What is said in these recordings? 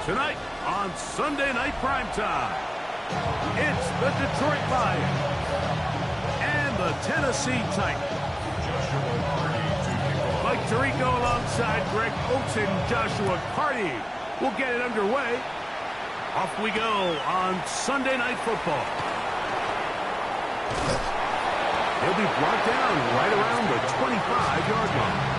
Tonight on Sunday Night Primetime, it's the Detroit Lions and the Tennessee Titans. Mike Tirico alongside Greg Oates and Joshua Carty will get it underway. Off we go on Sunday Night Football. He'll be brought down right around the 25-yard line.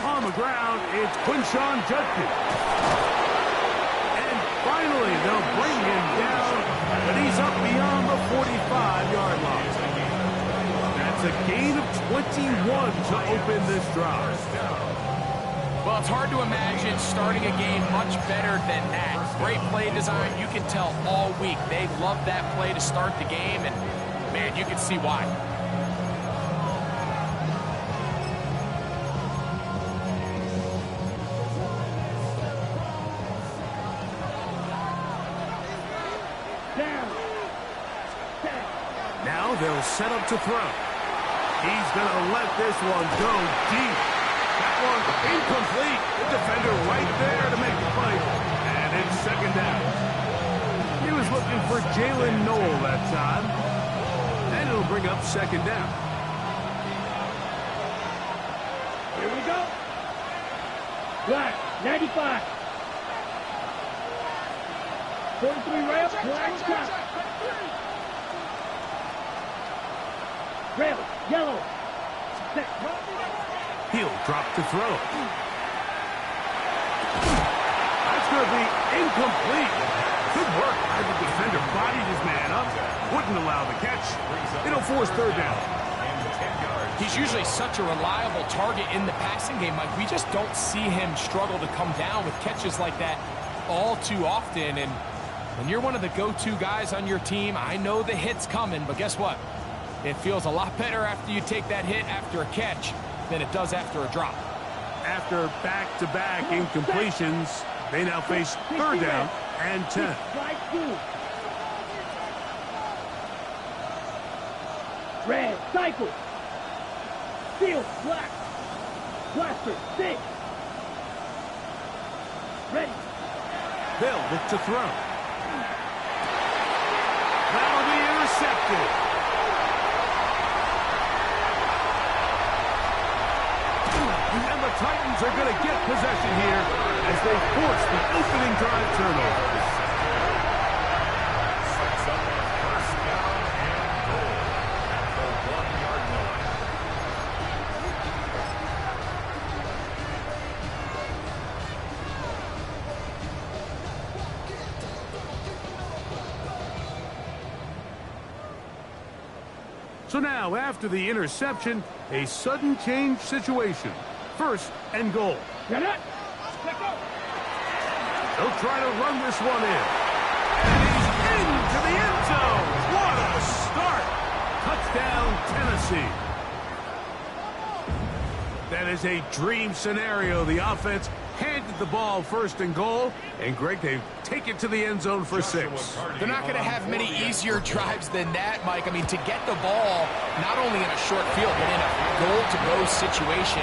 On the ground, it's Quinshon Judkins. And finally, they'll bring him down, but he's up beyond the 45-yard line. That's a gain of 21 to open this drive. Well, it's hard to imagine starting a game much better than that. Great play design. You can tell all week they love that play to start the game, and, man, you can see why. Now they'll set up to throw. He's going to let this one go deep. That one incomplete. The defender right there to make the play. And it's second down. He was looking for Jalen Noel that time. And it'll bring up second down. Here we go. Black, 95. 43 rail, black stop. Rail, yellow. Set. He'll drop to throw. That's going to be incomplete. Good work by the defender. Bodied his man up. Wouldn't allow the catch. It'll force third down. He's usually such a reliable target in the passing game, Mike. We just don't see him struggle to come down with catches like that all too often. And when you're one of the go-to guys on your team, I know the hit's coming, but guess what? It feels a lot better after you take that hit after a catch than it does after a drop. After back-to-back incompletions, they now face third down and 10. Red, cycle. Field, black. Blaster, 6. Ready. They'll look to throw. That'll be intercepted. And the Titans are going to get possession here as they force the opening drive turnover. Sets up a first down and goal at the 1-yard line. So now, after the interception, a sudden change situation. First and goal. Get it. They'll try to run this one in. And he's into the end zone. What a start. Touchdown, Tennessee. That is a dream scenario. The offense handed the ball first and goal. And, Greg, they take it to the end zone for 6. They're not going to have many easier drives than that, Mike. I mean, to get the ball not only in a short field, but in a goal-to-go situation,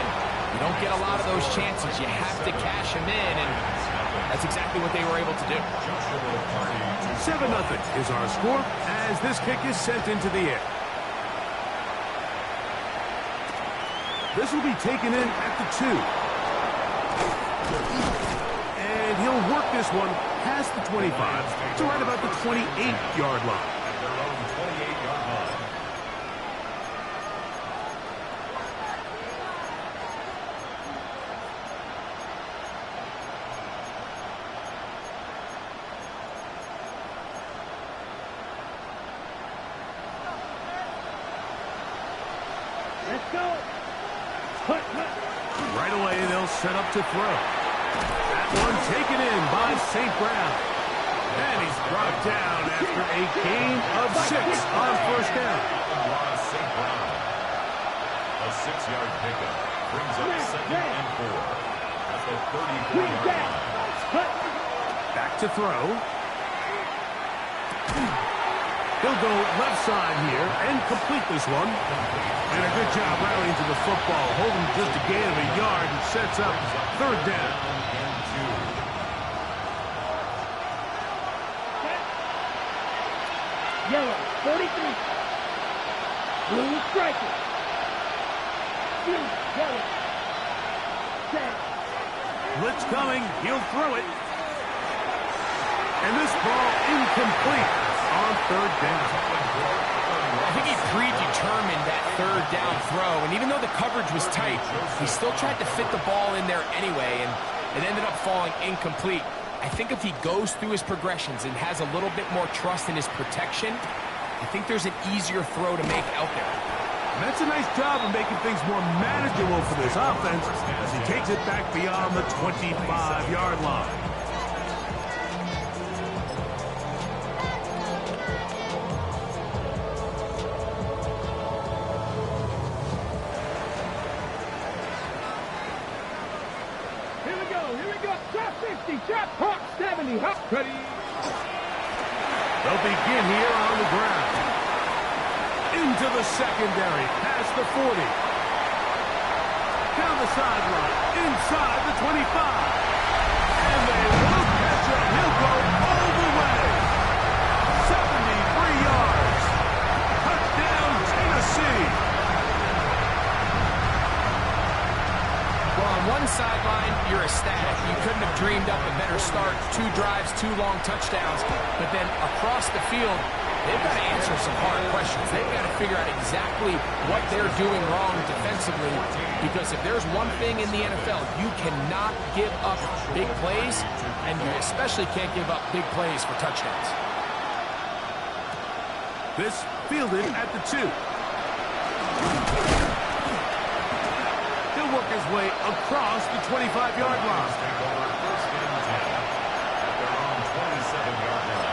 you don't get a lot of those chances. You have to cash them in, and that's exactly what they were able to do. 7-0 is our score as this kick is sent into the air. This will be taken in at the 2. And he'll work this one past the 25 to right about the 28-yard line. At their own 28-yard line. Let's go. Right away, they'll set up to throw. That one taken in by St. Brown. And he's brought down after a gain of 6 on first down. A 6-yard pickup brings up 2nd and 4 at the 34-yard line. Back to throw. He'll go left side here and complete this one. And a good job rallying to the football, holding just a gain of a yard and sets up 3rd down. Yellow, 43. Blue striker. Blue, yellow. Set. Blitz coming. He'll throw it. And this ball incomplete on 3rd down. I think he predetermined that 3rd down throw, and even though the coverage was tight, he still tried to fit the ball in there anyway, and it ended up falling incomplete. I think if he goes through his progressions and has a little bit more trust in his protection, I think there's an easier throw to make out there. And that's a nice job of making things more manageable for this offense as he takes it back beyond the 25-yard line. Here we go. Drop 60, drop hawk 70, hop ready. They'll begin here on the ground. Into the secondary, past the 40. Down the sideline, inside the 25. And they will catch him. He'll go all the way. 73 yards. Touchdown, Tennessee. Well, on one sideline, you're ecstatic. You couldn't have dreamed up a better start. 2 drives, 2 long touchdowns. But then across the field, they've got to answer some hard questions. They've got to figure out exactly what they're doing wrong defensively, because if there's one thing in the NFL, you cannot give up big plays, and you especially can't give up big plays for touchdowns. This fielded at the 2. He'll work his way across the 25-yard line. Take over 1st and 10 at their own 27-yard line.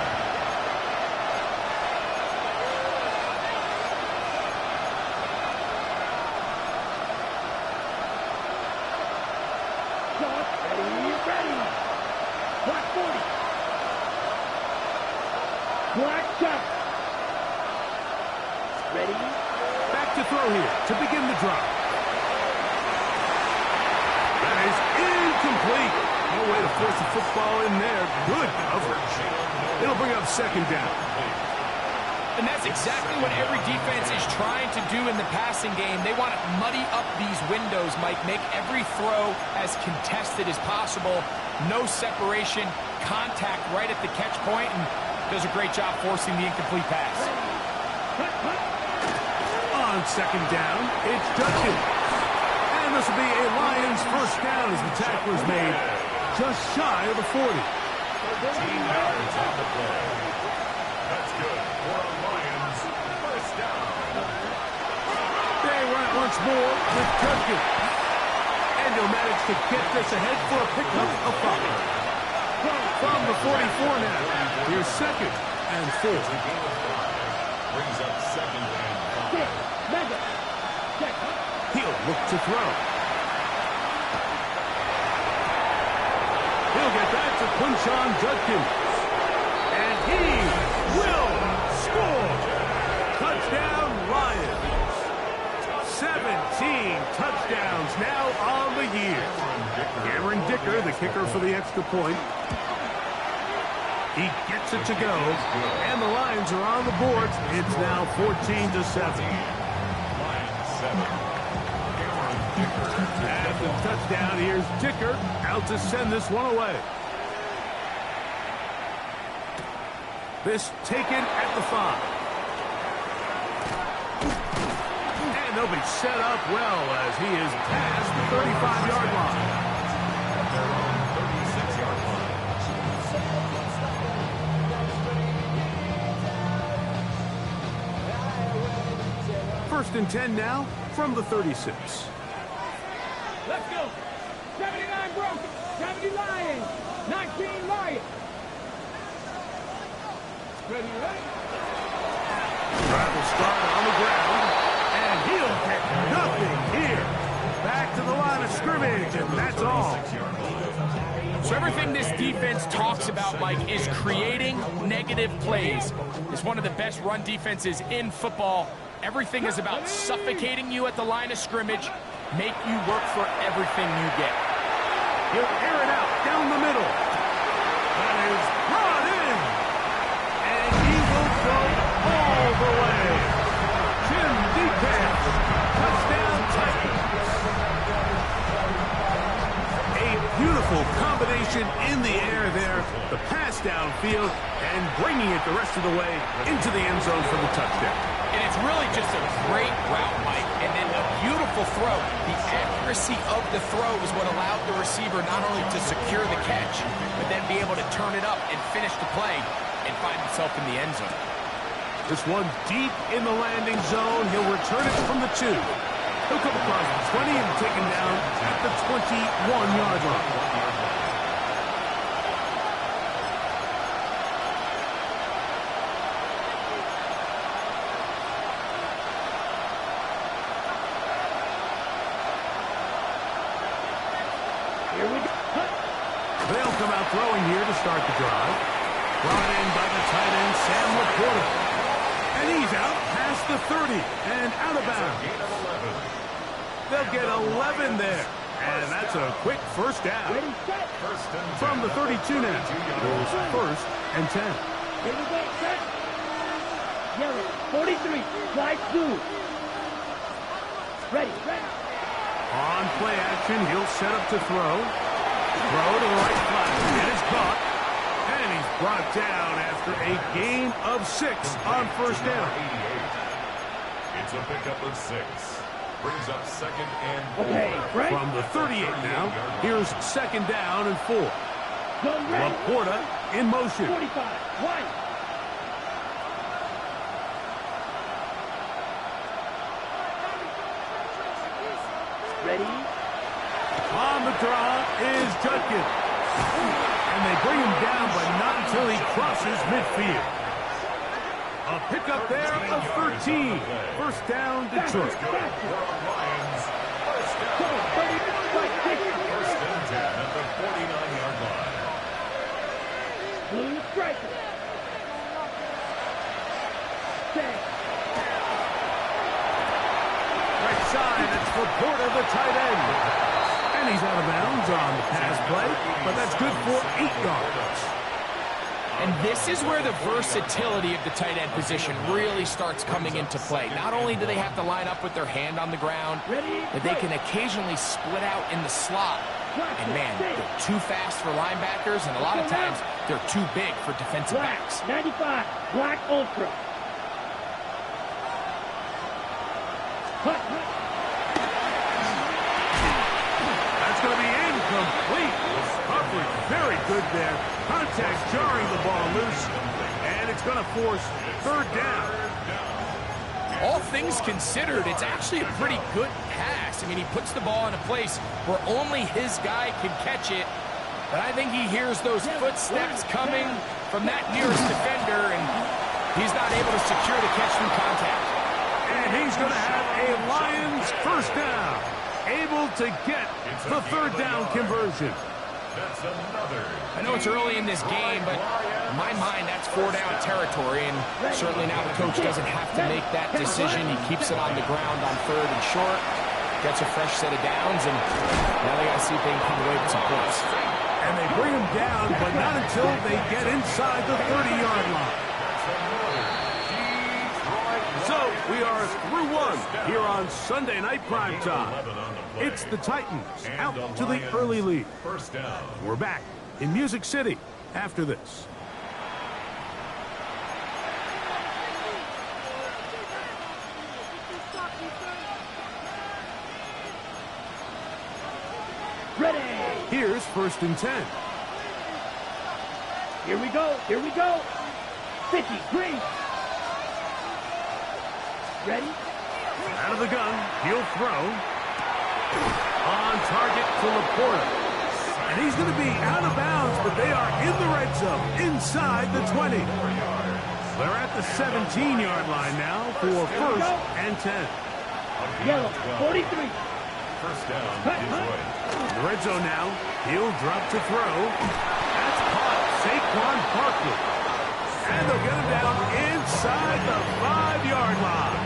Ready. Black 40. Black shot. Ready. Back to throw here to begin the drive. That is incomplete. No way to force the football in there. Good coverage. It'll bring up 2nd down. And that's exactly what every defense is trying to do in the passing game. They want to muddy up these windows, Mike, make every throw as contested as possible. No separation, contact right at the catch point, and does a great job forcing the incomplete pass. On 2nd down, it's Judkins. And this will be a Lions 1st down as the tackle is made just shy of the 40. 13 yards on the play. That's good for a Lions 1st down. They run it once more with Judkins. And he'll manage to get this ahead for a pickup of 5. From the 44 now, here's 2nd and 4. Brings up 2nd and 5. Mega. Check. He'll look to throw. He'll get that to Quinshon Judkins. And he will score. Touchdown, Lions. 17 touchdowns now on the year. Cameron Dicker, the kicker for the extra point. He gets it to go, and the Lions are on the board. It's now 14-7. Lions 7. Cameron Dicker. After the touchdown, here's Dicker out to send this one away. This taken at the 5. And they'll be set up well as he is past the 35-yard line. At their own 36-yard line. 1st and 10 now from the 36. Let's go. 79 Broncos. 70 Lions. 19 Lions. Ready, ready. Drive will start on the ground, and he'll get nothing here. Back to the line of scrimmage, and that's all. So everything this defense talks about, Mike, is creating negative plays. It's one of the best run defenses in football. Everything is about suffocating you at the line of scrimmage, make you work for everything you get. He'll air it out down the middle. That is brought in. And he will go all the way. Jim deep pass. Touchdown Titans. A beautiful combination in the air there. The pass downfield and bringing it the rest of the way into the end zone for the touchdown. And it's really just a great route, Mike, and then a beautiful throw. The accuracy of the throw is what allowed the receiver not only to secure the catch, but then be able to turn it up and finish the play and find himself in the end zone. This one deep in the landing zone. He'll return it from the 2. He'll come across the 20 and taken down at the 21-yard line. They'll come out throwing here to start the drive. Brought in by the tight end, Sam Laporta. And he's out past the 30 and out of bounds. They'll get 11 there. And that's a quick first down. From the 32 now. Goes first and 10. Here we go, set. Yellow, 43, slide 2. Ready, ready. On play action, he'll set up to throw. Throw to the right flat. It is caught. And he's brought down after a gain of 6 on first down. It's a pickup of 6. Brings up second and 4. Okay, right. From the 38 now, here's second down and 4. Go ready. Laporta in motion. 45, one. Ready. On the draw is Judkins. And they bring him down, but not until he crosses midfield. A pickup there of 13. First down, Detroit. Lions. First down. First and 10 at the 49-yard line. Blue striker. Set. Right side, it's Laporta, the tight end. And he's out of bounds on the pass play, but that's good for 8 yards. And this is where the versatility of the tight end position really starts coming into play. Not only do they have to line up with their hand on the ground, but they can occasionally split out in the slot. And man, they're too fast for linebackers, and a lot of times they're too big for defensive backs. 95, black ultra. Cut. That's going to be incomplete. Coverage very good there. Contact jarring the ball loose. And it's going to force third down. All things considered, it's actually a pretty good pass. I mean, he puts the ball in a place where only his guy can catch it. But I think he hears those footsteps coming from that nearest defender, and he's not able to secure the catch through contact. And he's going to have a Lions first down. Able to get the third down conversion. That's another. I know it's early in this game, but in my mind, that's 4-down territory, and certainly now the coach doesn't have to make that decision. He keeps it on the ground on third and short, gets a fresh set of downs, and now they got to see if they can come away with some points. And they bring him down, but not until they get inside the 30-yard line. So we are through one here on Sunday Night Primetime. It's the Titans out to the early lead. First down. We're back in Music City after this. Ready. Here's first and 10. Here we go. Here we go. 50, green. Ready? Out of the gun, he'll throw. On target to Laporta. And he's going to be out of bounds, but they are in the red zone, inside the 20. They're at the 17-yard line now for first and 10. Yellow, 43. First down, Detroit. The red zone now. He'll drop to throw. That's caught. Saquon Barkley. And they'll get him down inside the 5-yard line.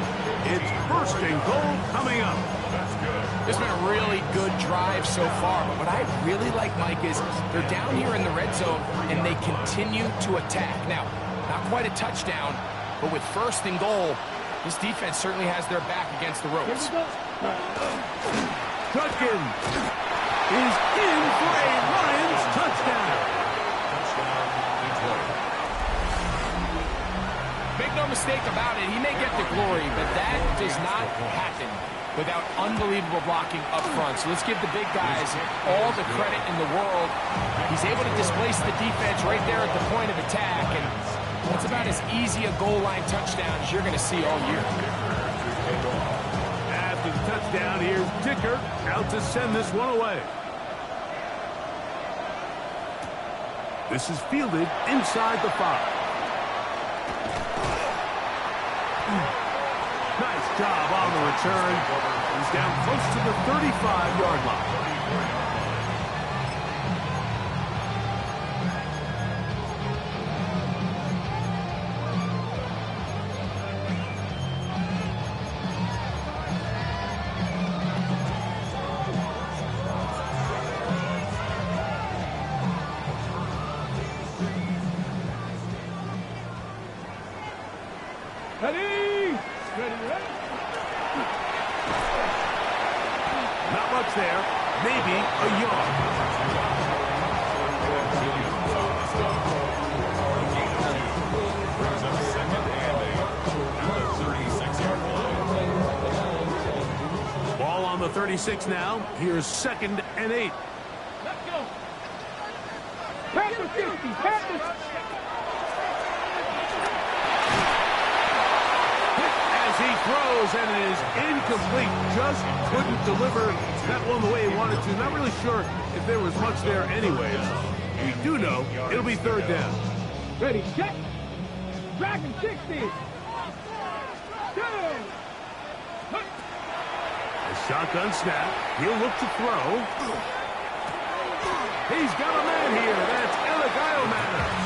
It's first and goal coming up. That's good. This has been a really good drive so far, but what I really like, Mike, is they're down here in the red zone, and they continue to attack. Now, not quite a touchdown, but with first and goal, this defense certainly has their back against the ropes. Judkins is in for a Lions touchdown. Touchdown, Detroit. Make no mistake about it, he may get the glory, but that does not happen without unbelievable blocking up front. So let's give the big guys all the credit in the world. He's able to displace the defense right there at the point of attack, and that's about as easy a goal line touchdown as you're going to see all year. After the touchdown, here's Dicker out to send this one away. This is fielded inside the 5. Nice job on the return. He's down close to the 35-yard line. Ready? Ready? Not much there. Maybe a yard. Brings up second and 8 at the 36-yard line. Ball on the 36 now. Here's second and 8. Let's go. Panther 50. Panthers. As he throws, and it is incomplete. Just couldn't deliver that one the way he wanted to. Not really sure if there was much there anyways. We do know it'll be third down. Ready, set. Dragon 60. Two. A shotgun snap. He'll look to throw. He's got a man here. That's Eligayo Manners.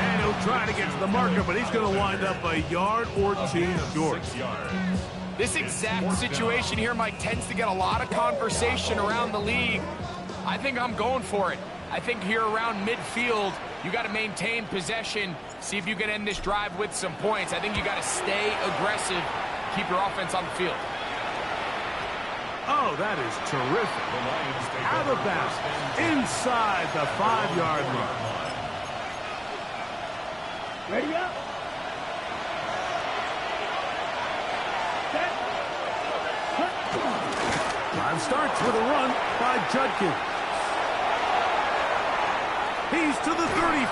And he'll try to get to the marker, but he's going to wind up a yard or two short. 6 yards. This exact situation here, Mike, tends to get a lot of conversation around the league. I think I'm going for it. I think here around midfield, you got to maintain possession, see if you can end this drive with some points. I think you got to stay aggressive, keep your offense on the field. Oh, that is terrific. The Lions take Out of over bounds, first and 10. inside the 5-yard line. Ready up. Set. Drive starts with a run by Judkins. He's to the 35.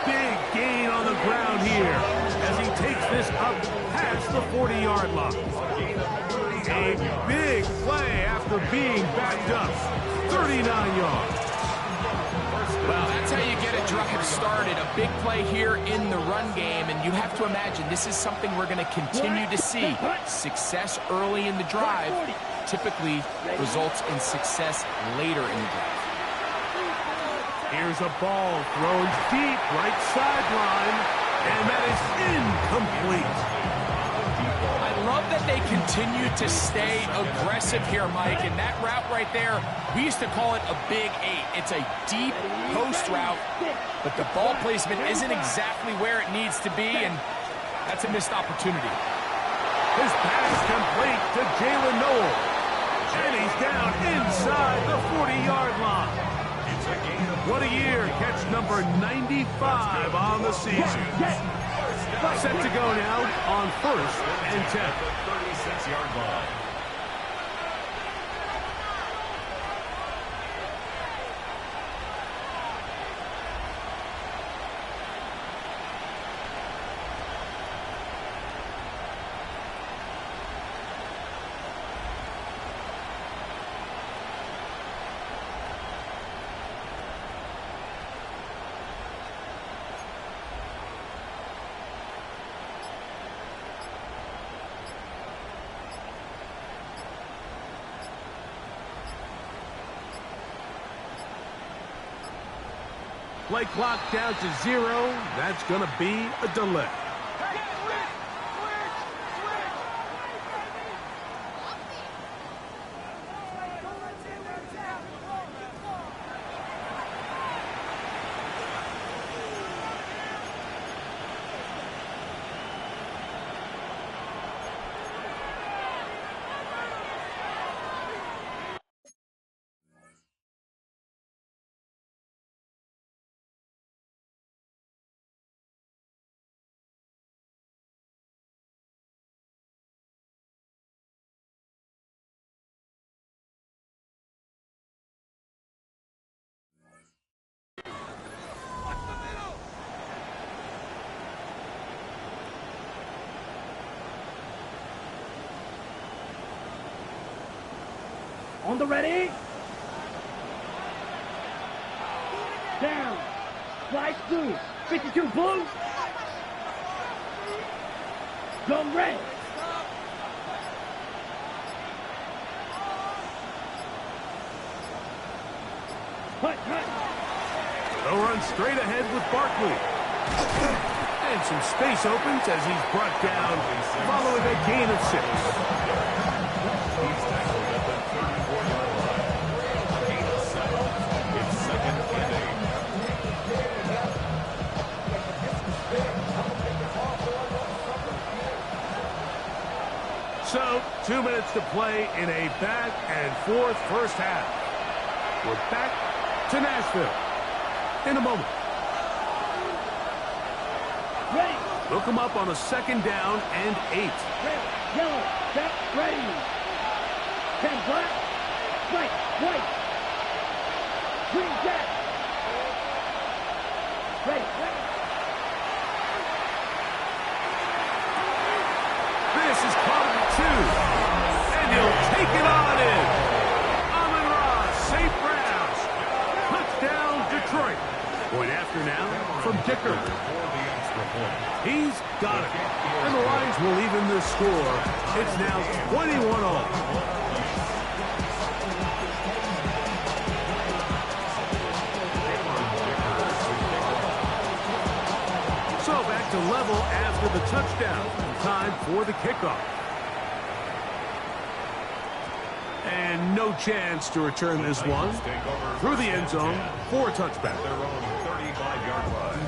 Big gain on the ground here as he takes this up past the 40-yard line. A big play after being backed up. 39 yards. Well, that's how you get a drive started. A big play here in the run game, and you have to imagine this is something we're going to continue to see. Success early in the drive typically results in success later in the drive. Here's a ball thrown deep right sideline, and that is incomplete. I love that they continue to stay aggressive here, Mike, and that route right there, we used to call it a big 8. It's a deep post route, but the ball placement isn't exactly where it needs to be, and that's a missed opportunity. His pass complete to Jalen Noel, and he's down inside the 40-yard line. What a year, catch number 95 on the season. Set to go now on first and 10. At the 36-yard line. Play clock down to 0. That's going to be a delay. On the ready. Down. Slice blue. 52 blue. Go red. Hut. They'll run straight ahead with Barkley. And some space opens as he's brought down, following a gain of 6. He's tackled at the 34-yard line. A gain of 7. It's 2nd and 8. So, 2 minutes to play in a back-and-forth first half. We're back to Nashville in a moment. Ready. Look them up on a 2nd down and 8. Red. Yellow. Set. Ready. 10 black. White. Green jack. Ready. This is caught 2. And he'll take it on in. Amon-Ra, St. Brown's. Touchdown, Detroit. Point after now from Dicker. He's got it. And the Lions will even the score. It's now 21-all. So back to level after the touchdown. Time for the kickoff. And no chance to return this one through the end zone for a touchback. Their own 35-yard line.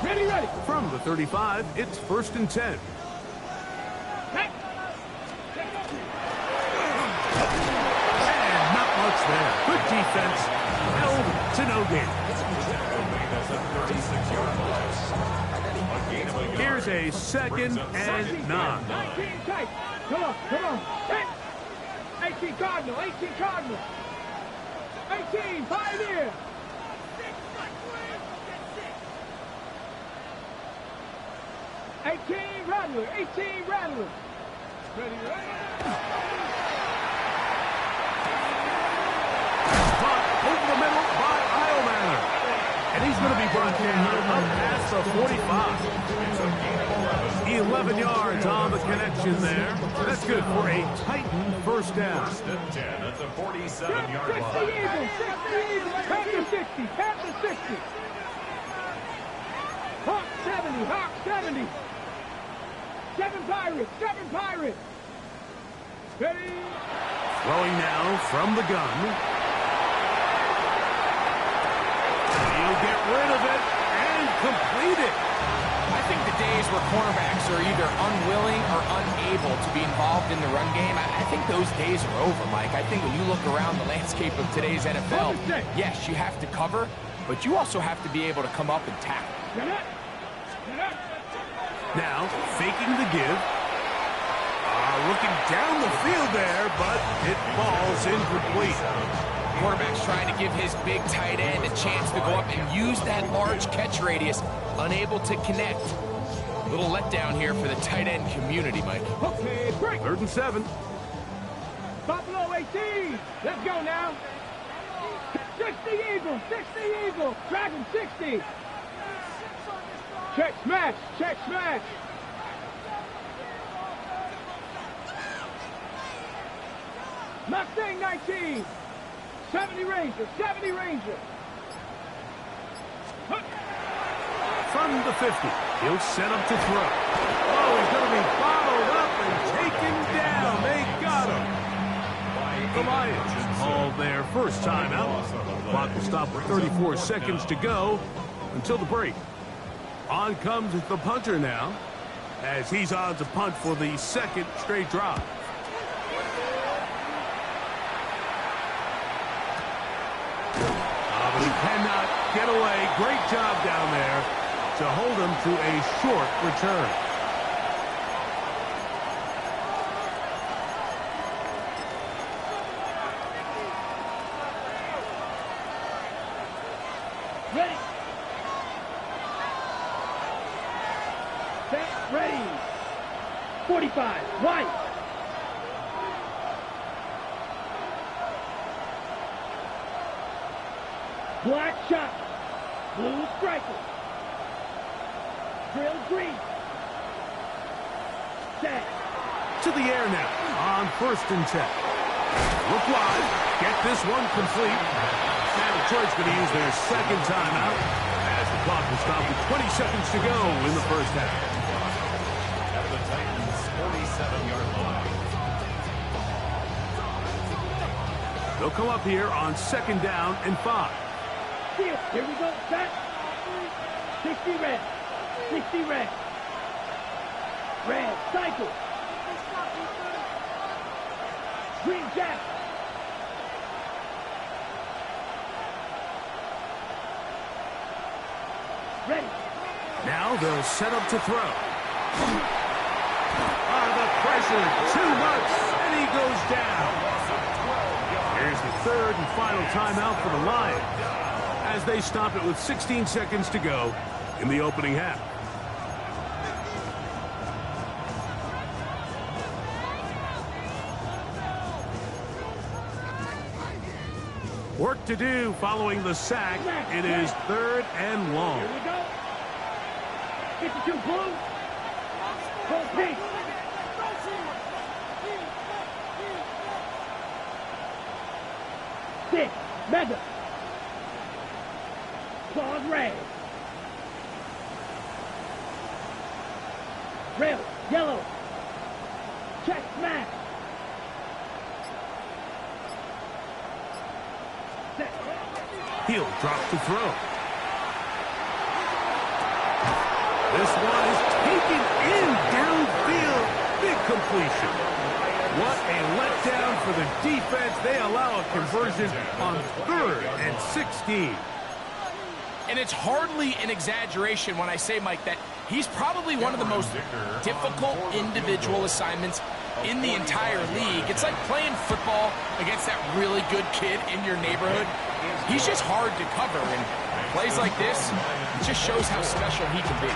Ready. From the 35, it's 1st and 10. And not much there. Good defense. Held to no gain. That's a 36-yard loss. A gain of a yard. Here's a 2nd and 9. 19 tight. Come on. 18 Cardinal. 18 Pioneer. 18 Rattler. Ready. Caught over the middle by Eilmanner. And he's going to be brought down up past the 45. 11 yards on the connection there. That's good for a Titan first down. 1st and 10 at the 47-yard 60 line. Eagles. Panther 60. Hawk 70. 7 Pirates. Ready. Throwing now from the gun. He'll get rid of it and complete it. I think the days where cornerbacks are either unwilling or unable to be involved in the run game, I think those days are over, Mike. I think when you look around the landscape of today's NFL, yes, you have to cover, but you also have to be able to come up and tackle. Now, faking the give. Looking down the field there, but it falls incomplete. Quarterback's trying to give his big tight end a chance to go up and use that large catch radius. Unable to connect. A little letdown here for the tight end community, Mike. Okay, break. 3rd and 7. Buffalo 18. Let's go now. 60 Eagles. Dragon 60. Check smash. Not saying 19. 70 Ranger, 70 Ranger. From the 50, he'll set up to throw. Oh, he's going to be bottled up and taken down. They got him. The Lions call their first timeout. Clock will stop with 34 seconds to go until the break. On comes the punter now, as he's on to punt for the second straight drive. But he cannot get away. Great job down there to hold him to a short return. Ready. Set, ready. 45, white. Black shot. Blue striker. Drill green. Set. To the air now on 1st and 10. Look wide. Get this one complete. And Detroit's going to use their second timeout as the clock will stop with 20 seconds to go in the first half. At the Titans' 47-yard line. They'll come up here on 2nd down and 5. Here we go, set. 60 red. 60 red. Red, cycle. Green jack. Ready. Now they'll set up to throw. The pressure, too much, and he goes down. Here's the third and final timeout for the Lions, as they stop it with 16 seconds to go in the opening half. Work to do following the sack. It is 3rd and long. Here we go. 52 blue. Full pink. Six, mega. Claws red. Rail, yellow. Check smash. Set. He'll drop to throw. This one is taken in downfield. Big completion. What a letdown for the defense. They allow a conversion on 3rd and 16. And it's hardly an exaggeration when I say, Mike, that he's probably one of the most difficult individual assignments in the entire league. It's like playing football against that really good kid in your neighborhood. He's just hard to cover, and plays like this, it just shows how special he can be.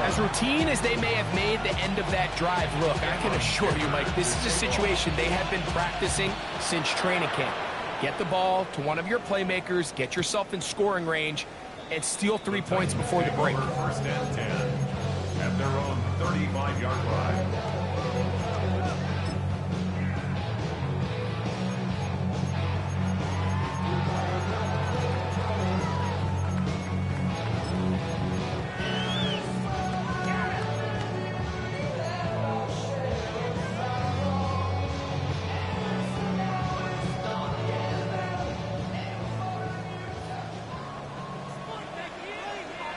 As routine as they may have made the end of that drive look, I can assure you, Mike, this is a situation they have been practicing since training camp. Get the ball to one of your playmakers, get yourself in scoring range, and steal 3 points before the break. 1st and 10 at their own 35-yard line.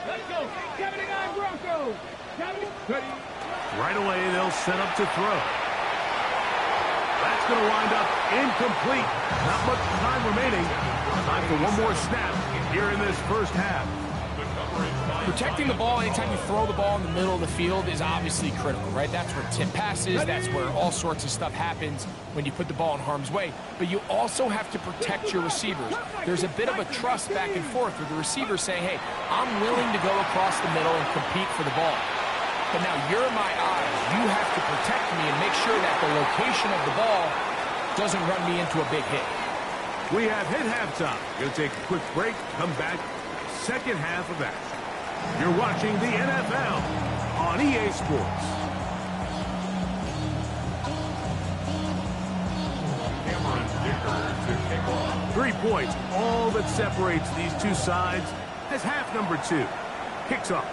Let's go. 79 Broncos. 70. Right away, they'll set up to throw. That's going to wind up incomplete. Not much time remaining. Time for one more snap here in this first half. Protecting the ball anytime you throw the ball in the middle of the field is obviously critical, right? That's where tip passes, that's where all sorts of stuff happens when you put the ball in harm's way. But you also have to protect your receivers. There's a bit of a trust back and forth with the receiver saying, hey, I'm willing to go across the middle and compete for the ball. But now you're my eyes. You have to protect me and make sure that the location of the ball doesn't run me into a big hit. We have hit halftime. Going to take a quick break, come back, second half of action. You're watching the NFL on EA Sports. 3 points, all that separates these two sides as half number 2 kicks off.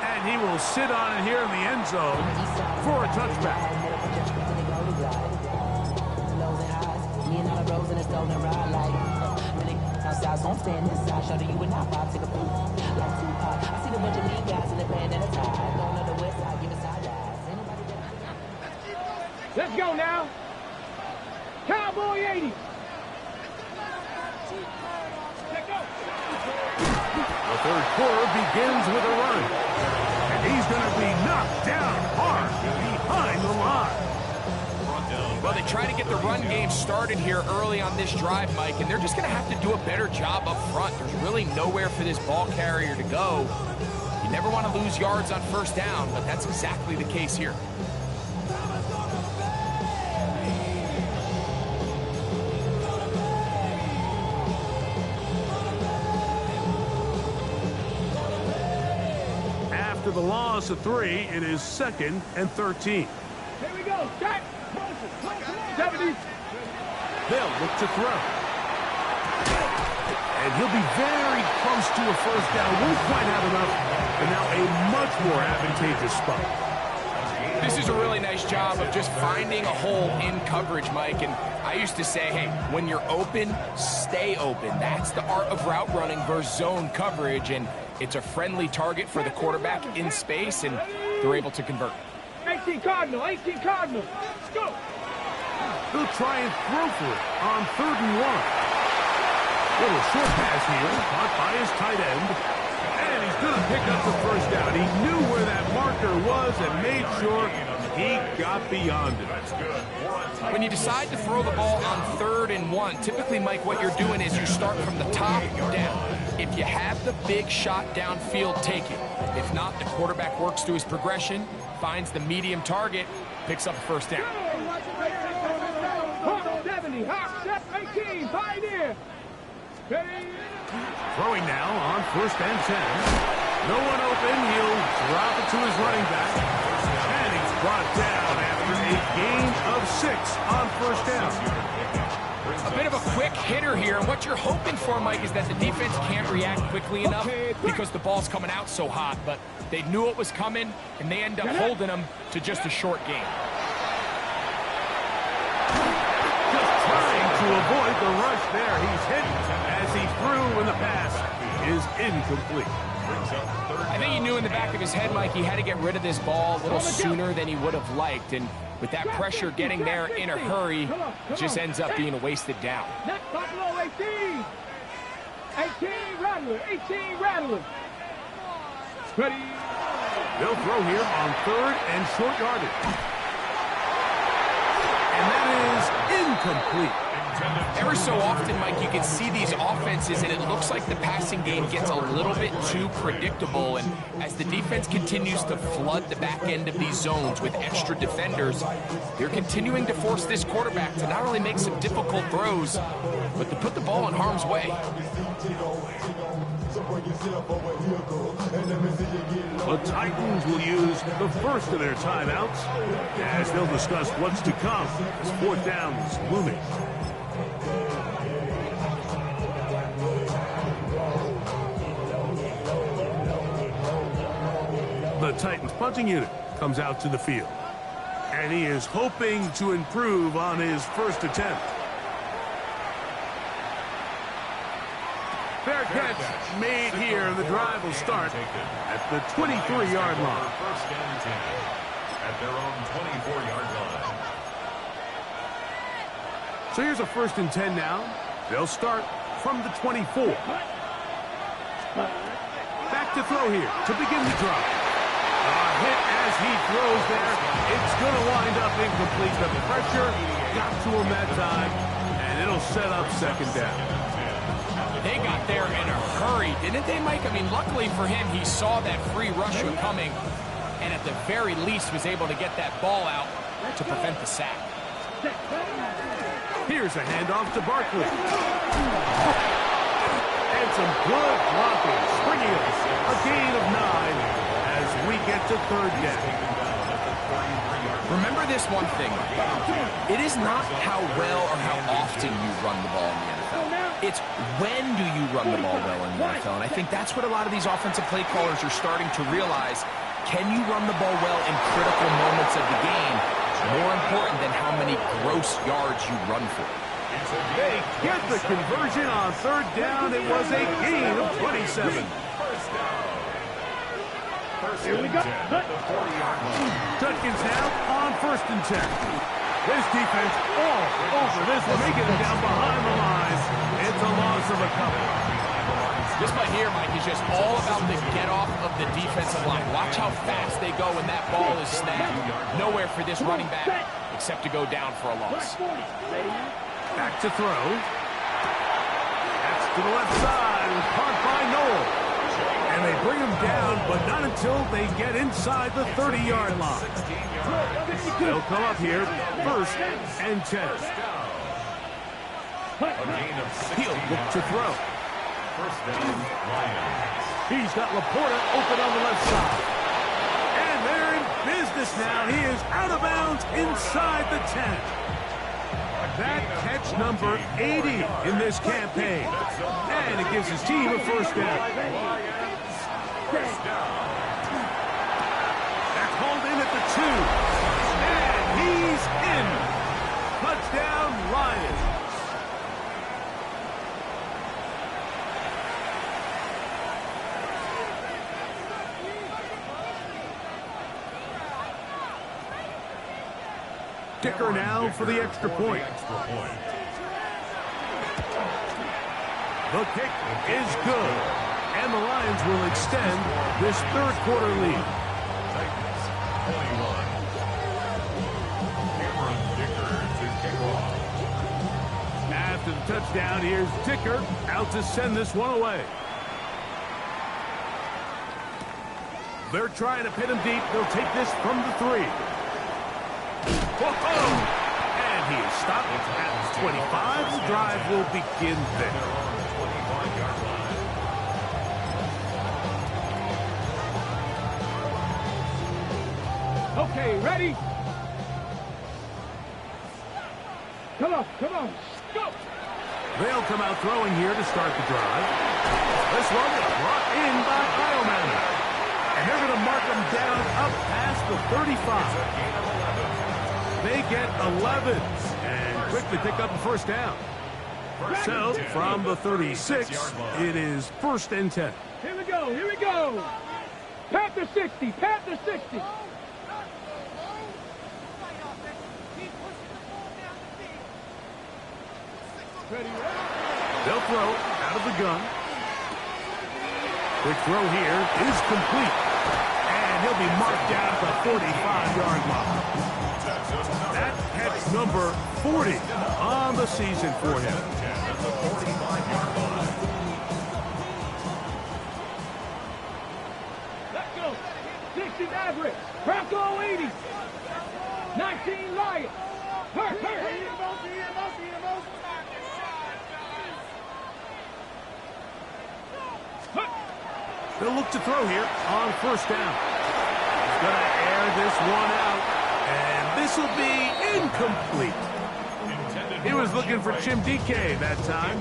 And he will sit on it here in the end zone for a touchback. Let's go now. Cowboy 80. Let's go. The third quarter begins with a run. And he's going to be knocked down hard behind the line. Well, they try to get the run game started here early on this drive, Mike, and they're just going to have to do a better job up front. There's really nowhere for this ball carrier to go. You never want to lose yards on first down, but that's exactly the case here. After the loss of 3, it is 2nd and 13. Here we go. Jack. 70. They'll look to throw. And he'll be very close to a first down. Won't quite have enough. And now a much more advantageous spot. This is a really nice job of just finding a hole in coverage, Mike. And I used to say, hey, when you're open, stay open. That's the art of route running versus zone coverage. And it's a friendly target for the quarterback in space, and they're able to convert. 18 Cardinal. 18 Cardinal. Let's go. He'll try and throw for it on 3rd and 1. Little short pass here, caught by his tight end. And he's going to pick up the first down. He knew where that marker was and made sure he got beyond it. When you decide to throw the ball on 3rd and 1, typically, Mike, what you're doing is you start from the top down. If you have the big shot downfield, take it. If not, the quarterback works through his progression, finds the medium target, picks up a first down. Hawk 70. Hawk 18. Pioneer. Throwing now on 1st and 10. No one open. He'll drop it to his running back. And he's brought down after a gain of 6 on 1st down. A bit of a quick hitter here, and what you're hoping for, Mike, is that the defense can't react quickly enough because the ball's coming out so hot, but they knew it was coming, and they end up holding them to just a short gain. Just trying to avoid the rush there. He's hit as he threw, and the pass is incomplete. I think he knew in the back of his head, Mike, he had to get rid of this ball a little sooner than he would have liked, and with that pressure getting there in a hurry, it just ends up being a wasted down. Next Buffalo 18. 18 Rattler. 18 Rattler. Ready. They'll throw here on 3rd and short yardage. And that is incomplete. Every so often, Mike, you can see these offenses, and it looks like the passing game gets a little bit too predictable. And as the defense continues to flood the back end of these zones with extra defenders, they're continuing to force this quarterback to not only make some difficult throws, but to put the ball in harm's way. The Titans will use the first of their timeouts as they'll discuss what's to come as 4th down is looming. The Titans punting unit comes out to the field. And he is hoping to improve on his first attempt. Fair catch made here, and the drive will start at the 23-yard line. 1st and 10 at their own 24-yard line. So here's a 1st and 10 now. They'll start from the 24. Back to throw here to begin the drive. A hit as he throws there. It's going to wind up incomplete. The pressure got to him that time, and it'll set up 2nd down. They got there in a hurry, didn't they, Mike? I mean, luckily for him, he saw that free rusher coming, and at the very least was able to get that ball out to prevent the sack. Here's a handoff to Barkley. And some good blocking, bringing us a gain of 9 as we get to 3rd down. Remember this one thing. It is not how well or how often you run the ball in the NFL. It's when do you run the ball well in the NFL. And I think that's what a lot of these offensive play callers are starting to realize. Can you run the ball well in critical moments of the game? More important than how many gross yards you run for. They get the conversion on third down. It was a gain of 27. Here we go. Judkins now on 1st and 10. This defense all over this one, making it down behind the line. It's a loss of a couple. This play here, Mike, is just all about the get-off of the defensive line. Watch how fast they go when that ball is snapped. Nowhere for this running back except to go down for a loss. Back to throw. That's to the left side, caught by Noel. And they bring him down, but not until they get inside the 30-yard line. They'll come up here, 1st and 10. He'll look to throw. He's got Laporta open on the left side. And they're in business now. He is out of bounds inside the 10. That catch number 80 in this campaign. And it gives his team a 1st down. That's hauled in at the 2. And he's in. Touchdown, Lions. Kicker now for the extra point. The kick is good. And the Lions will extend this 3rd quarter lead. After the touchdown, here's Dicker out to send this one away. They're trying to pit him deep. They'll take this from the 3. And he is stopped at 25. The drive will begin there. Okay, ready? Come on, go! They'll come out throwing here to start the drive. This one is brought in by Halow. And they're going to mark him down up past the 35. They get 11 and quickly pick up the 1st down. So, from the 36, it is 1st and 10. Here we go. Pat the 60. They'll throw out of the gun. Quick throw here is complete. And he'll be marked down at the 45-yard line. That catch number 40 on the season for him. Let's go. 60 Maverick. Bronco 80. 19 Lions. Hurt. They'll look to throw here on 1st down. He's going to air this one out. And this will be incomplete. He was looking for Jim DK that time.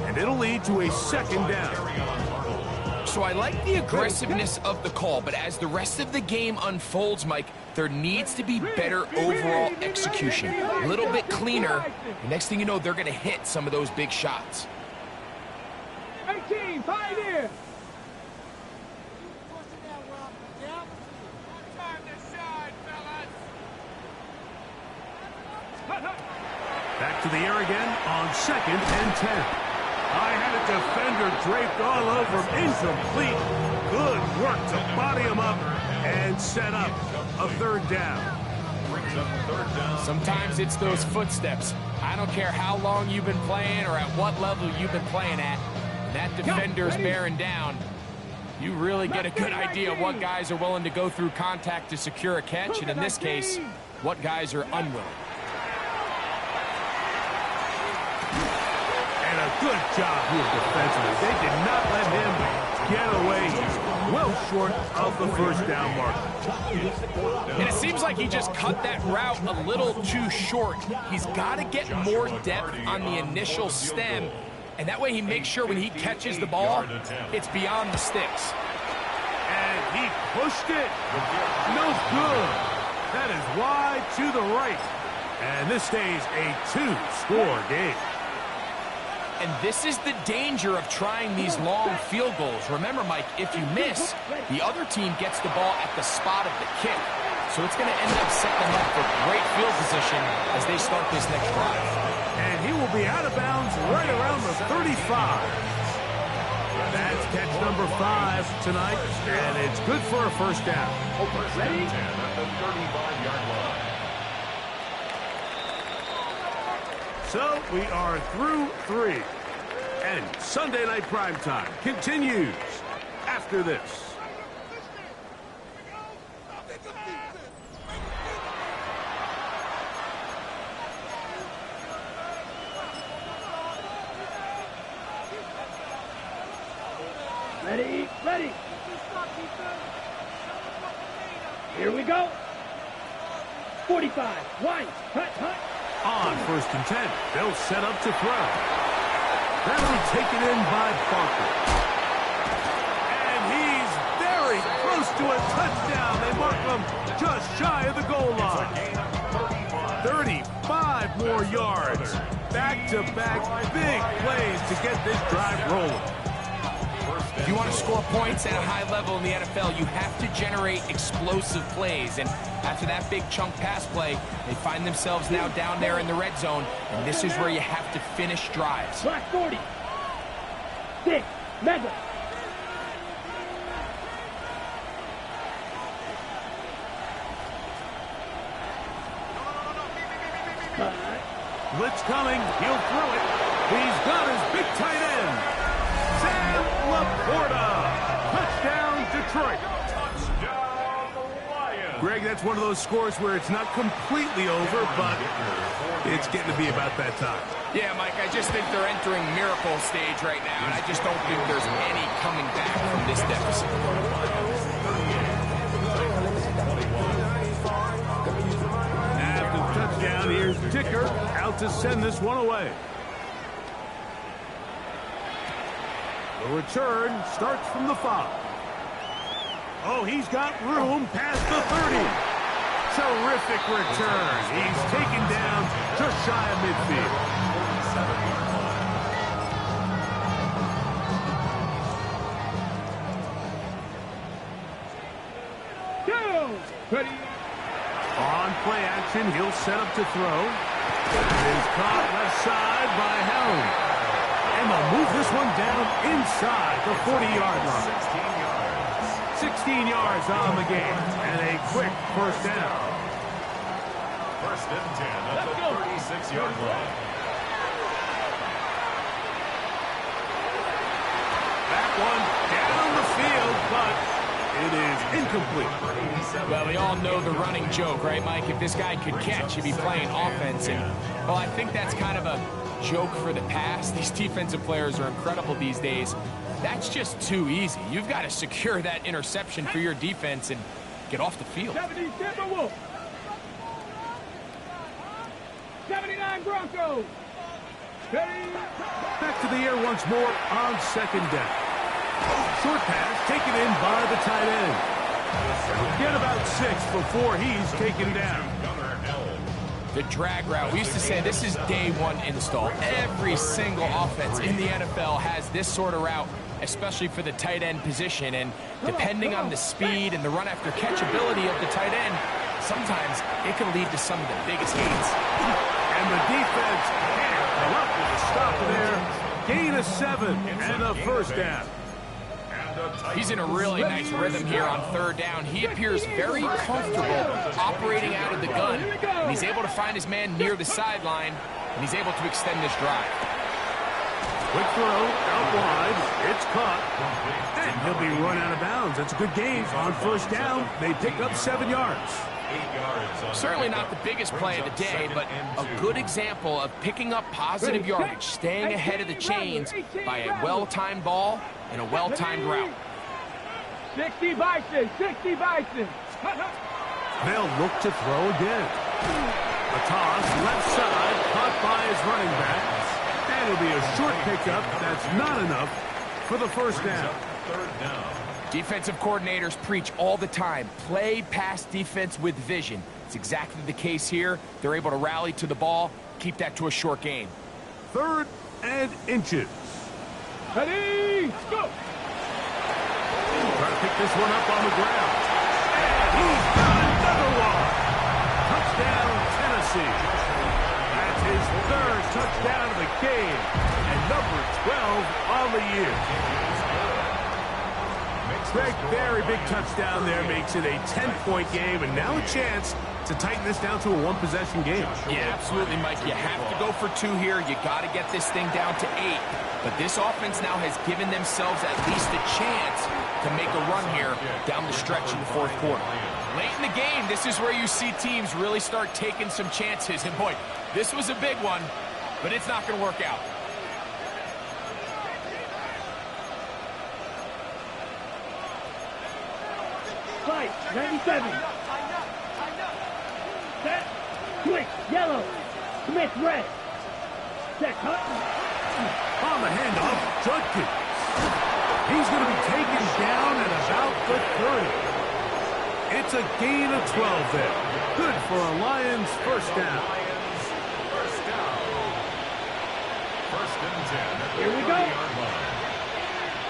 And it'll lead to a 2nd down. So I like the aggressiveness of the call, but as the rest of the game unfolds, Mike, there needs to be better overall execution. A little bit cleaner. The next thing you know, they're going to hit some of those big shots. 18, Pioneer. Back to the air again on 2nd and 10. I had a defender draped all over him. Incomplete. Good work to body him up and set up a 3rd down. Sometimes it's those footsteps. I don't care how long you've been playing or at what level you've been playing at. When that defender's bearing down, you really get a good idea of what guys are willing to go through contact to secure a catch, and in this case, what guys are unwilling. And a good job here defensively. They did not let him get away. well short of the first down mark. And it seems like he just cut that route a little too short. He's got to get more depth on the initial stem, and that way he makes sure when he catches the ball, it's beyond the sticks. And he pushed it. No good. That is wide to the right. And this stays a 2-score game. And this is the danger of trying these long field goals. Remember, Mike, if you miss, the other team gets the ball at the spot of the kick. So it's going to end up setting them up for great field position as they start this next drive. And he will be out of bounds right around the 35. That's catch number 5 tonight, and it's good for a first down. Ready? At the 35-yard line. So we are through 3. And Sunday Night Primetime continues after this. Ready, ready. Here we go. 45, wide, cut, cut. On 1st and 10, they'll set up to throw. That'll be taken in by Barker. And he's very close to a touchdown. They mark him just shy of the goal line. 35 more yards. Back-to-back big plays to get this drive rolling. If you want to score points at a high level in the NFL, you have to generate explosive plays. And after that big chunk pass play, they find themselves now down there in the red zone. And this is where you have to finish drives. Black 40. 6, mega. Blitz coming. He'll throw it. He's got his big tight end. Sam Laporta. Touchdown, Detroit. Touchdown, Lions. Greg, that's one of those scores where it's not completely over, but it's getting to be about that time. Yeah, Mike, I just think they're entering miracle stage right now, and I just don't think there's any coming back from this deficit. After the touchdown, here's Dicker out to send this one away. The return starts from the 5. Oh, he's got room past the 30. Terrific return. He's taken down just shy of midfield. Ready. On play action, he'll set up to throw. He's caught left side by Halow. And they'll move this one down inside the 40-yard line. 16 yards on the game, and a quick first down. 1st and 10 at the 36-yard line. That one down the field, but it is incomplete. Well, we all know the running joke, right, Mike? If this guy could catch, he'd be playing offense. And, well, I think that's kind of a joke for the past. These defensive players are incredible these days. That's just too easy. You've got to secure that interception for your defense and get off the field. 70 Timberwolves. 79 Broncos. Ready. Back to the air once more on 2nd down. Short pass taken in by the tight end. Get about 6 before he's taken down. The drag route. We used to say this is day 1 install. Every single offense in the NFL has this sort of route, especially for the tight end position. And depending on the speed and the run after catch ability of the tight end, sometimes it can lead to some of the biggest gains. And the defense can't come up with a stop there. Gain of 7 and a first down. He's in a really nice rhythm here on 3rd down. He appears very comfortable operating out of the gun, and he's able to find his man near the sideline, and he's able to extend this drive. Quick throw, out wide, it's caught, and he'll be run out of bounds. That's a good gain on 1st down. They pick up 7 yards. Certainly not the biggest play of the day, but a good example of picking up positive yardage, staying ahead of the chains by a well-timed ball and a well-timed route. 60 Bison, 60 Bison. They'll look to throw again. A toss, left side, caught by his running back. And it'll be a short pickup. That's not enough for the first down. Third down. Defensive coordinators preach all the time, play pass defense with vision. It's exactly the case here. They're able to rally to the ball, keep that to a short gain. 3rd and inches. Ready, go. Trying to pick this one up on the ground. And he's got another one. Touchdown, Tennessee. That's his 3rd touchdown of the game. And number 12 on the year. Greg, very big touchdown there, makes it a 10-point game, and now a chance to tighten this down to a one-possession game. Yeah, absolutely, Mike. You have to go for 2 here. You got to get this thing down to 8. But this offense now has given themselves at least a chance to make a run here down the stretch in the 4th quarter. Late in the game, this is where you see teams really start taking some chances. And boy, this was a big one, but it's not going to work out. Fight, 97. Set, switch, yellow. Smith, red. Set, Hutton. On the handoff, Judkins. He's going to be taken down at about the 30. It's a gain of 12 there. Good for a Lions first down. First down. 1st and 10 at the Here we go. 30-yard line.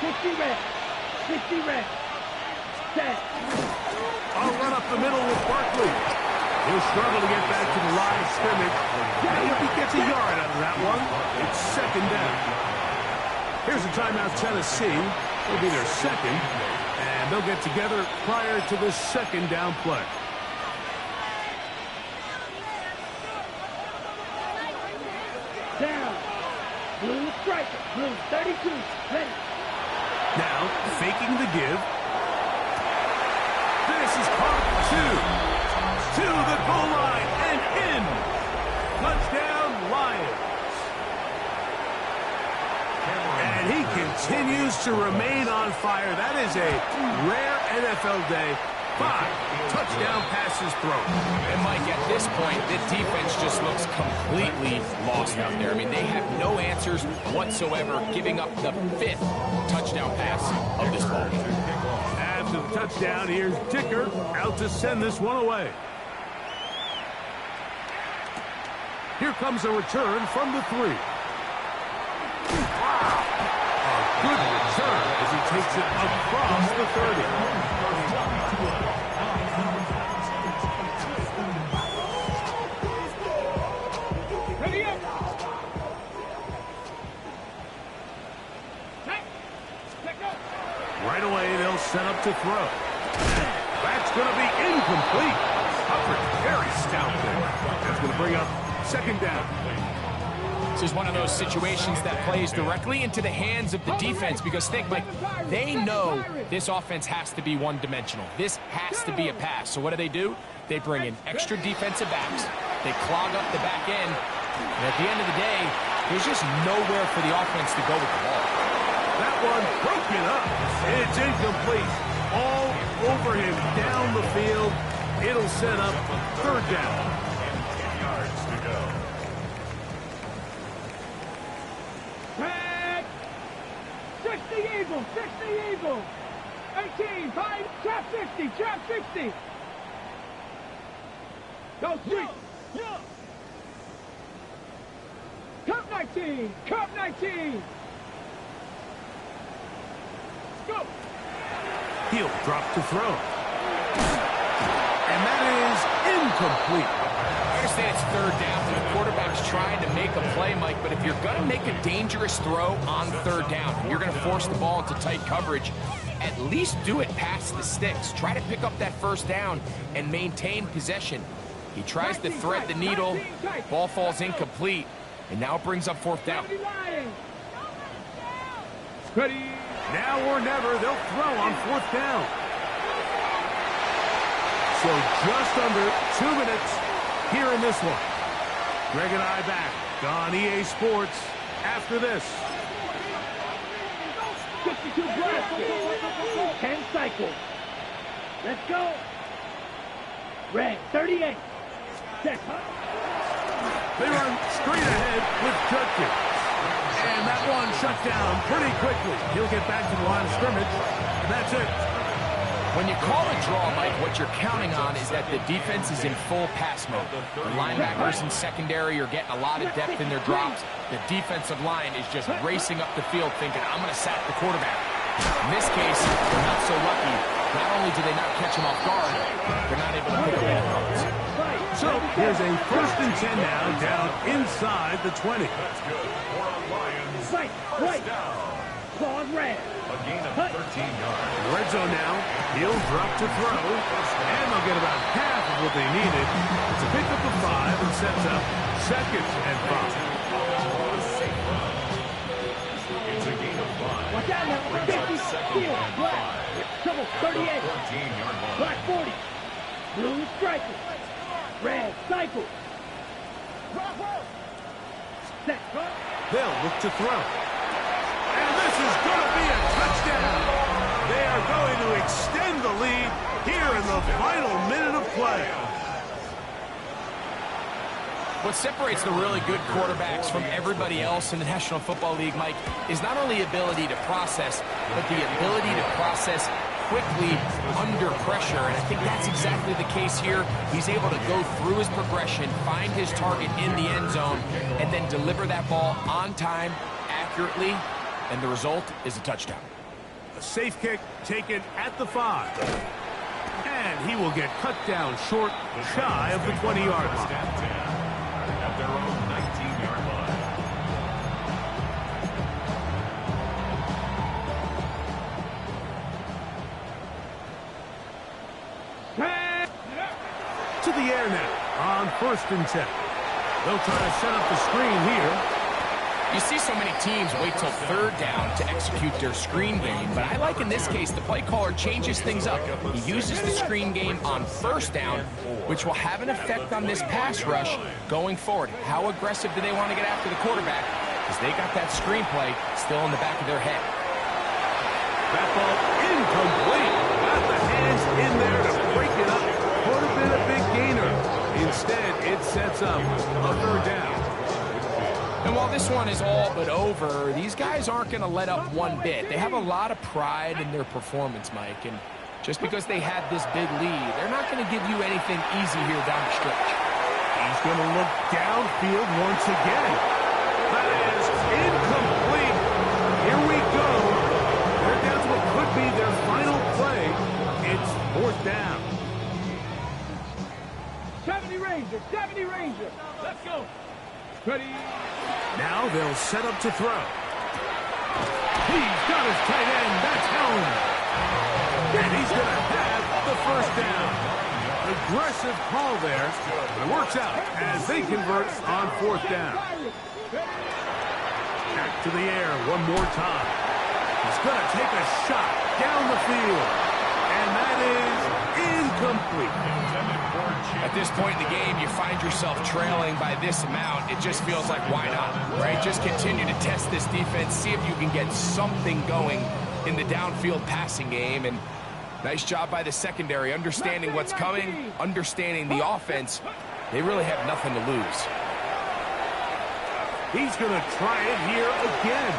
60 red. 60 red. Set. I'll run up the middle with Barkley. He'll struggle to get back to the line of scrimmage. If he gets a yard out of that one, it's 2nd down. Here's a timeout, Tennessee. It'll be their 2nd, and they'll get together prior to the 2nd down play. Down. Blue striker. Blue 32. Ready. Now, faking the give. This is caught 2. To the goal line and in. Touchdown, Lions. And he continues to remain on fire. That is a rare NFL day. 5 touchdown passes thrown. And Mike, at this point, the defense just looks completely lost out there. I mean, they have no answers whatsoever, giving up the 5th touchdown pass of this ball game. After the touchdown, here's Dicker out to send this one away. Here comes a return from the 3. A good return as he takes it across the 30. Ready up. Check up. Right away, they'll set up to throw. That's going to be incomplete. Coverage very stout there. That's going to bring up 2nd down. This is one of those situations that plays directly into the hands of the defense because think, Mike, they know this offense has to be one-dimensional. This has to be a pass. So what do? They bring in extra defensive backs. They clog up the back end. And at the end of the day, there's just nowhere for the offense to go with the ball. That one broken up. It's incomplete. All over him down the field. It'll set up 3rd down. 10 yards to go. Red. 60 Eagle. 60 Eagle. 18. 5. Trap 60. Trap 60. Go 3. Cup 19. Cup 19. Go. He'll drop to throw. And that is incomplete. I understand it's 3rd down and the quarterback's trying to make a play, Mike, but if you're going to make a dangerous throw on 3rd down, you're going to force the ball into tight coverage, at least do it past the sticks. Try to pick up that 1st down and maintain possession. He tries to thread the needle, ball falls incomplete, and now it brings up 4th down. Ready. Now or never, they'll throw on 4th down. So just under 2 minutes here in this one. Greg and I back on EA Sports after this. 62 blast. 10 cycles. Let's go. Red, 38. Set. They run straight ahead with jerk kicks. And that one shut down pretty quickly. He'll get back to the line of scrimmage. And that's it. When you call a draw, Mike, what you're counting on is that the defense is in full pass mode. The linebackers in secondary are getting a lot of depth in their drops. The defensive line is just racing up the field thinking, I'm going to sack the quarterback. In this case, they're not so lucky. Not only do they not catch him off guard, they're not able to pick up any yards. So here's a 1st and 10 now, down inside the 20. That's good for a Lions. Right. Claude red. A gain of 13 yards. Red zone now. He'll drop to throw. And they'll get about half of what they needed to pick up the 5 and sets up 2nd and 5. It's a gain of 5. Watch out now. 50. Steal. Black. Trouble. 38. 14-yard line. Black 40. Blue striker. Red cycle. Set. They'll look to throw. And this is going to be a touchdown. They are going to extend the lead here in the final minute of play. What separates the really good quarterbacks from everybody else in the National Football League, Mike, is not only ability to process, but the ability to process quickly under pressure. And I think that's exactly the case here. He's able to go through his progression, find his target in the end zone, and then deliver that ball on time, accurately, and the result is a touchdown. A safe kick taken at the 5. And he will get cut down short, shy of the 20-yard line. At their own 19-yard line. To the air now on 1st and 10. They'll try to set up the screen here. You see so many teams wait till 3rd down to execute their screen game, but I like in this case the play caller changes things up. He uses the screen game on 1st down, which will have an effect on this pass rush going forward. How aggressive do they want to get after the quarterback? Because they got that screenplay still in the back of their head. That ball incomplete. Got the hands in there to break it up. Would have been a big gainer. Instead, it sets up a 3rd down. And while this one is all but over, these guys aren't going to let up one bit. They have a lot of pride in their performance, Mike. And just because they had this big lead, they're not going to give you anything easy here down the stretch. He's going to look downfield once again. That is incomplete. Here we go. They're down to what could be their final play. It's 4th down. 70 Ranger. 70 Ranger. Let's go. Ready. Now they'll set up to throw. He's got his tight end. That's home. And he's going to have the 1st down. Aggressive call there. But it works out as they convert on 4th down. Back to the air one more time. He's going to take a shot down the field. And that is incomplete. At this point in the game, you find yourself trailing by this amount. It just feels like, why not, right? Just continue to test this defense, see if you can get something going in the downfield passing game. And nice job by the secondary, understanding what's coming, understanding the offense. They really have nothing to lose. He's going to try it here again.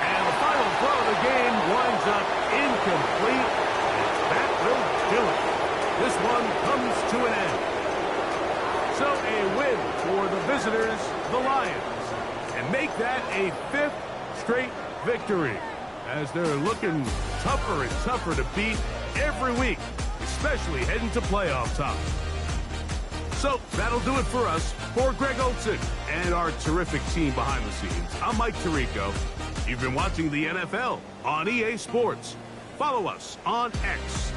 And the final throw of the game winds up incomplete. That will do it. This one comes to an end. So a win for the visitors, the Lions, and make that a 5th straight victory as they're looking tougher and tougher to beat every week, especially heading to playoff time. So that'll do it for us. For Greg Olson and our terrific team behind the scenes, I'm Mike Tirico. You've been watching the NFL on EA Sports. Follow us on X